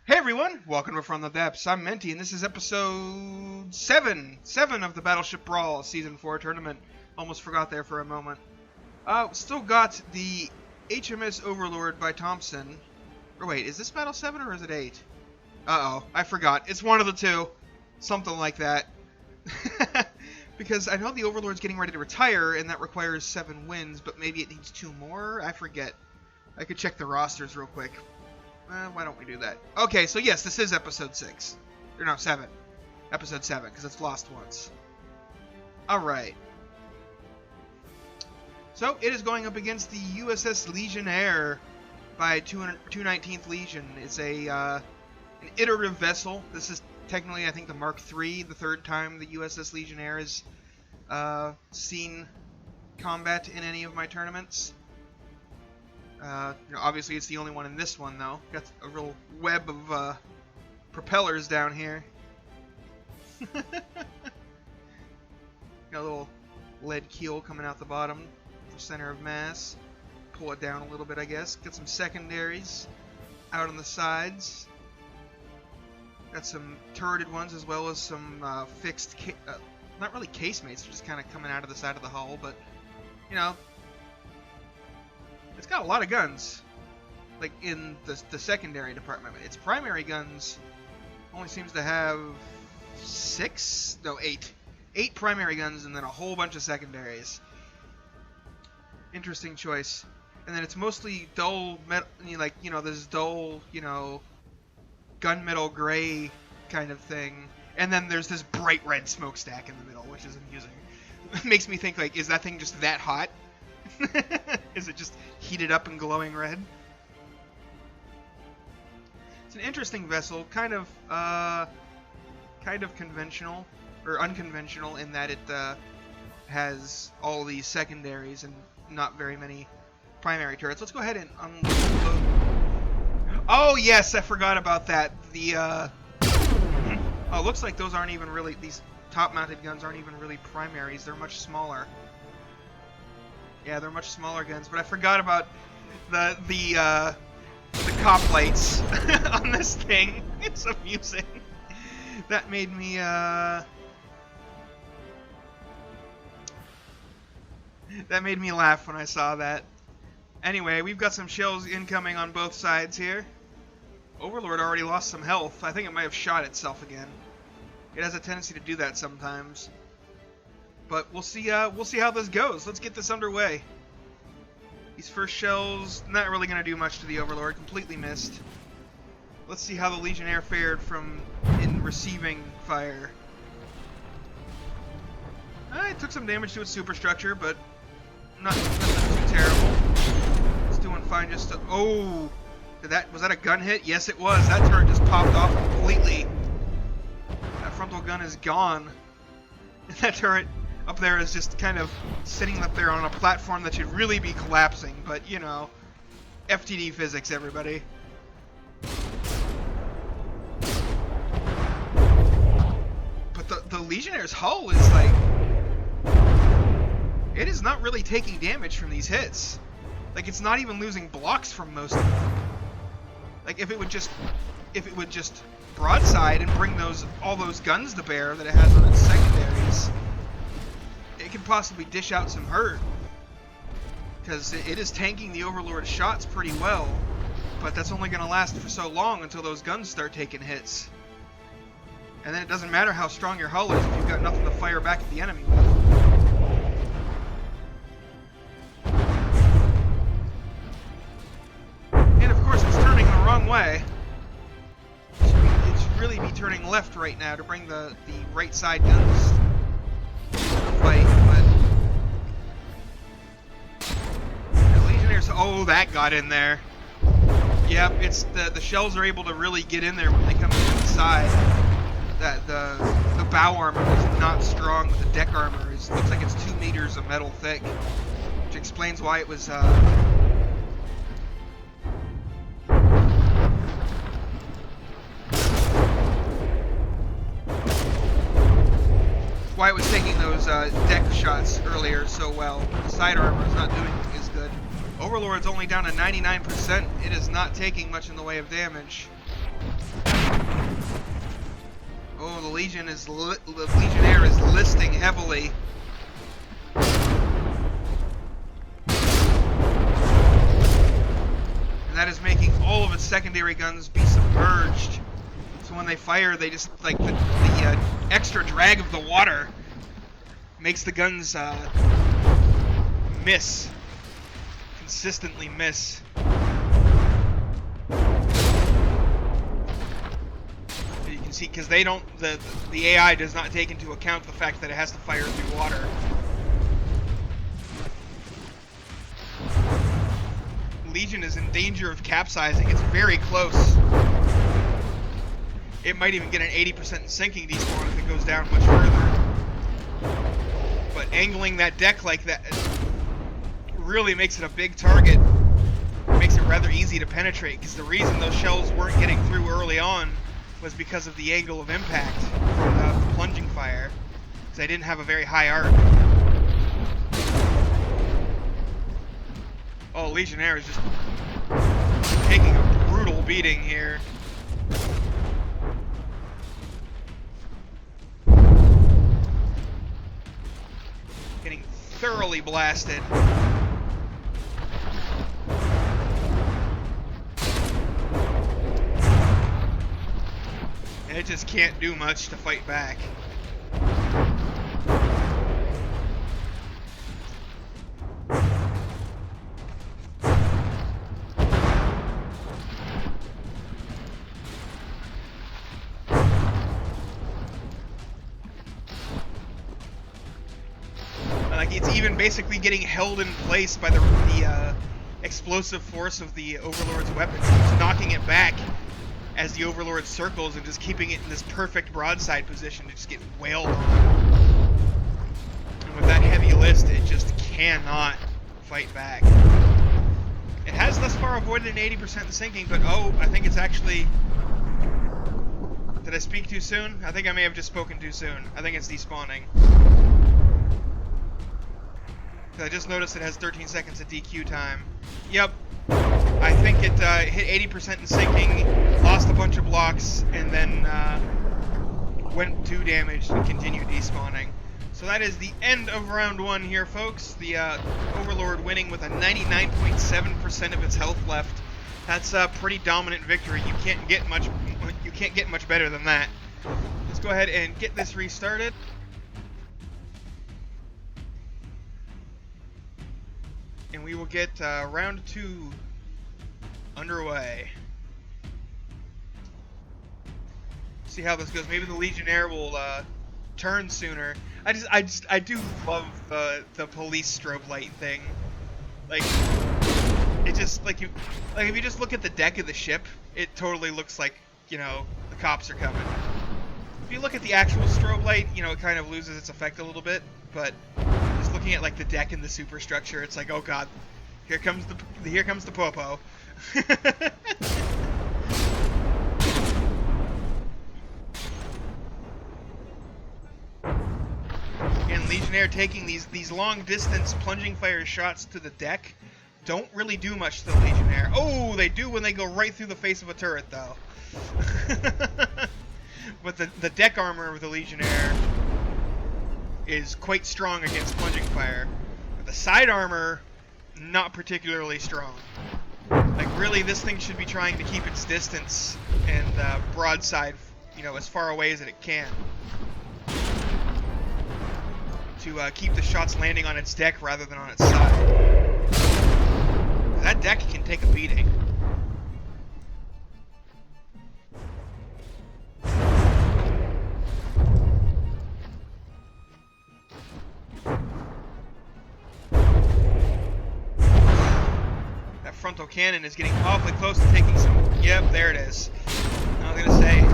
Hey everyone, welcome to From the Depths. I'm Menti, and this is episode 7 of the Battleship Brawl Season 4 tournament. Almost forgot there for a moment. Still got the HMS Overlord by Thompson. Or wait, is this Battle 7 or is it 8? Uh-oh, I forgot. It's one of the two. Something like that. Because I know the Overlord's getting ready to retire, and that requires 7 wins, but maybe it needs 2 more? I forget. I could check the rosters real quick. Why don't we do that? Okay, so yes, this is episode 6. Or no, 7. Episode 7, because it's lost once. Alright. So, it is going up against the USS Legionnaire by 219th Legion. It's an iterative vessel. This is technically, I think, the Mark III, the 3rd time the USS Legionnaire has seen combat in any of my tournaments. Obviously it's the only one in this one, though. Got a real web of propellers down here. Got a little lead keel coming out the bottom for center of mass. Pull it down a little bit, I guess. Got some secondaries out on the sides. Got some turreted ones as well as some fixed, not really casemates, just kind of coming out of the side of the hull, but, you know, it's got a lot of guns, like in the secondary department. Its primary guns only seems to have 8 primary guns and then a whole bunch of secondaries. Interesting choice. And then it's mostly dull metal, like, this dull, gunmetal gray kind of thing. And then there's this bright red smokestack in the middle, which is amusing. It makes me think, like, is that thing just that hot? Is it just heated up and glowing red? It's an interesting vessel, kind of conventional or unconventional in that it has all these secondaries and not very many primary turrets. Let's go ahead and unload. Oh yes, I forgot about that. The oh, looks like those aren't even really, these top-mounted guns aren't even really primaries. They're much smaller. Yeah, they're much smaller guns, but I forgot about the cop lights on this thing. It's amusing. That made me laugh when I saw that. Anyway, we've got some shells incoming on both sides here. Overlord already lost some health. I think it might have shot itself again. It has a tendency to do that sometimes. But we'll see how this goes. Let's get this underway. These first shells, not really going to do much to the Overlord. Completely missed. Let's see how the Legionnaire fared in receiving fire. It took some damage to its superstructure, but nothing too terrible. It's doing fine just to... Oh! Was that a gun hit? Yes, it was. That turret just popped off completely. That frontal gun is gone. And that turret up there is just kind of sitting up there on a platform that should really be collapsing, but, FTD physics, everybody. But the Legionnaire's hull is, like... It is not really taking damage from these hits. Like, it's not even losing blocks from most of them. Like, if it would just broadside and bring all those guns to bear that it has on its secondaries, it could possibly dish out some hurt, because it is tanking the Overlord's shots pretty well, but that's only going to last for so long until those guns start taking hits. And then it doesn't matter how strong your hull is if you've got nothing to fire back at the enemy with. And of course it's turning the wrong way. It should really be turning left right now to bring the right side guns fight, but the Legionnaire's, oh, that got in there. Yep, it's the shells are able to really get in there when they come in the side. That the bow armor is not strong, but the deck armor looks like it's 2 meters of metal thick, which explains why it was taking those deck shots earlier so well. The side armor is not doing as good. Overlord's only down to 99%. It is not taking much in the way of damage. Legionnaire is listing heavily. And that is making all of its secondary guns be submerged. So when they fire, they just, like, the extra drag of the water makes the guns miss. Consistently miss. You can see, because they don't, the AI does not take into account the fact that it has to fire through water. Legion is in danger of capsizing. It's very close. It might even get an 80% sinking despawn if it goes down much further. But angling that deck like that really makes it a big target. It makes it rather easy to penetrate, because the reason those shells weren't getting through early on was because of the angle of impact from the plunging fire, because they didn't have a very high arc. Oh, Legionnaire is just taking a brutal beating here. Getting thoroughly blasted. And it just can't do much to fight back. Like, it's even basically getting held in place by the explosive force of the Overlord's weapons. It's knocking it back as the Overlord circles and just keeping it in this perfect broadside position to just get wailed on. And with that heavy list, it just cannot fight back. It has thus far avoided an 80% sinking, but oh, I think it's actually... Did I speak too soon? I think I may have just spoken too soon. I think it's despawning. I just noticed it has 13 seconds of DQ time. Yep. I think it hit 80% in sinking, lost a bunch of blocks, and then went 2 damaged and continued despawning. So that is the end of round 1 here, folks. The Overlord winning with a 99.7% of its health left. That's a pretty dominant victory. You can't get much better than that. Let's go ahead and get this restarted. And we will get round 2 underway. See how this goes. Maybe the Legionnaire will turn sooner. I do love the police strobe light thing. Like, it just if you just look at the deck of the ship, it totally looks like, you know, the cops are coming. If you look at the actual strobe light, you know, it kind of loses its effect a little bit, but just looking at like the deck and the superstructure, it's like, oh god, here comes the popo. And Legionnaire taking these long distance plunging fire shots to the deck don't really do much to the Legionnaire. Oh, they do when they go right through the face of a turret though. But the deck armor of the Legionnaire is quite strong against plunging fire. But the side armor, not particularly strong. Like, really, this thing should be trying to keep its distance and broadside, you know, as far away as it can. To keep the shots landing on its deck rather than on its side. That deck can take a beating. That frontal cannon is getting awfully close to taking some... Yep, there it is. I was gonna say...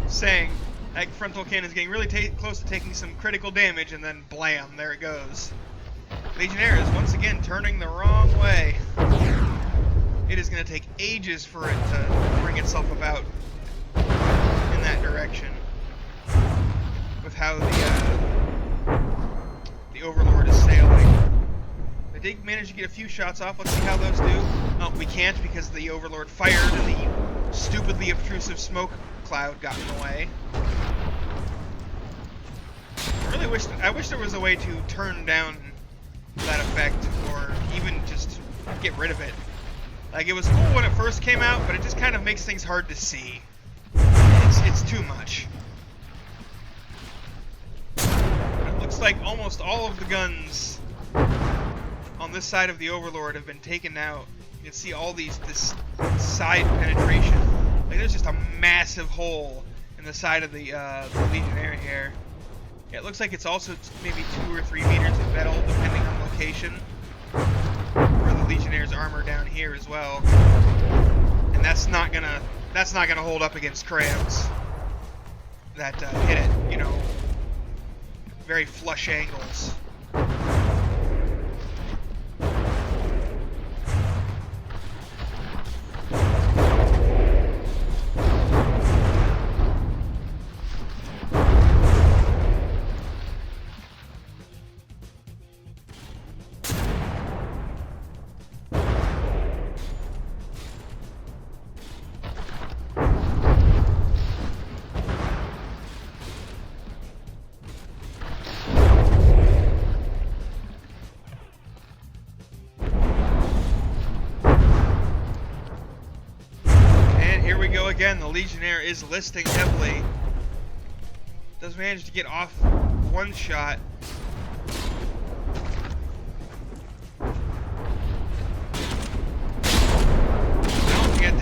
saying... That frontal cannon is getting really close to taking some critical damage, and then blam, there it goes. Legionnaire is once again turning the wrong way. It is going to take ages for it to bring itself about in that direction. With how the Overlord is sailing. They did manage to get a few shots off. Let's see how those do. Oh, we can't because the Overlord fired and the stupidly obtrusive smoke cloud got in the way. I wish there was a way to turn down that effect, or even just get rid of it. Like, it was cool when it first came out, but it just kind of makes things hard to see. It's too much. It looks like almost all of the guns on this side of the Overlord have been taken out. You can see all this side penetration. Like, there's just a massive hole in the side of the Legionnaire here. Yeah, it looks like it's also maybe 2 or 3 meters of metal, depending on location. For the Legionnaire's armor down here as well, and that's not gonna hold up against crayons that hit it, you know, very flush angles. Again, the Legionnaire is listing heavily. Does manage to get off one shot. I don't think it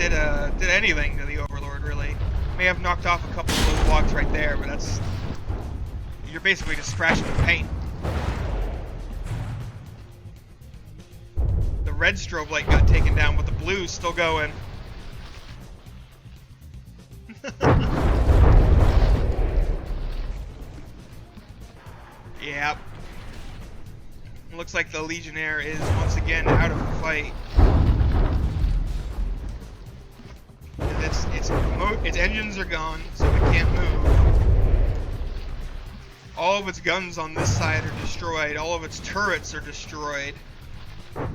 did anything to the Overlord, really. May have knocked off a couple of those blocks right there, but that's... You're basically just scratching the paint. The red strobe light got taken down, but the blue's still going. Yep. Looks like the Legionnaire is once again out of the fight. And its engines are gone, so it can't move. All of its guns on this side are destroyed. All of its turrets are destroyed. So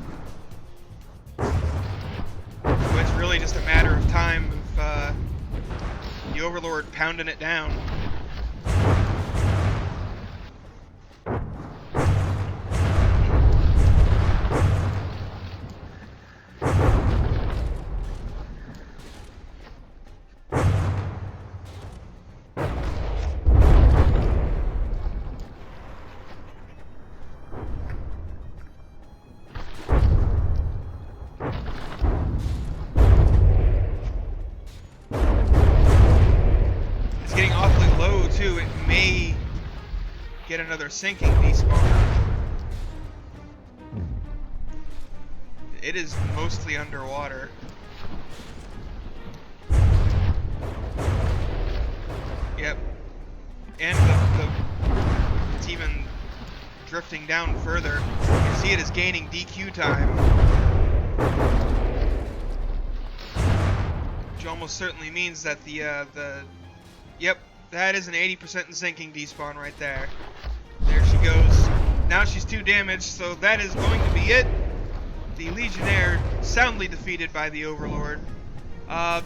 it's really just a matter of time of the Overlord pounding it down. It may get another sinking despawn. It is mostly underwater. Yep. And it's even drifting down further. You can see it is gaining DQ time. Which almost certainly means that yep. That is an 80% sinking despawn right there. There she goes. Now she's 2 damaged, so that is going to be it. The Legionnaire soundly defeated by the Overlord. The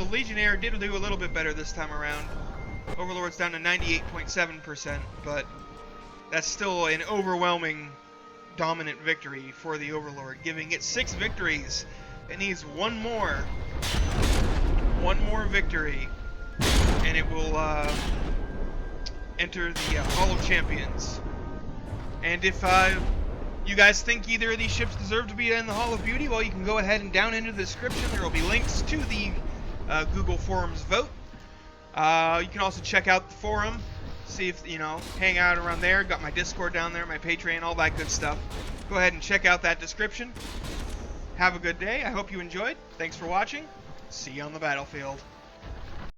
Legionnaire did do a little bit better this time around. Overlord's down to 98.7%, but that's still an overwhelming dominant victory for the Overlord, giving it 6 victories. It needs one more victory, and it will enter the Hall of Champions. And if you guys think either of these ships deserve to be in the Hall of Beauty, well, you can go ahead and down into the description. There will be links to the Google Forums vote. You can also check out the forum, see if, hang out around there. Got my Discord down there, my Patreon, all that good stuff. Go ahead and check out that description. Have a good day. I hope you enjoyed. Thanks for watching. See you on the battlefield.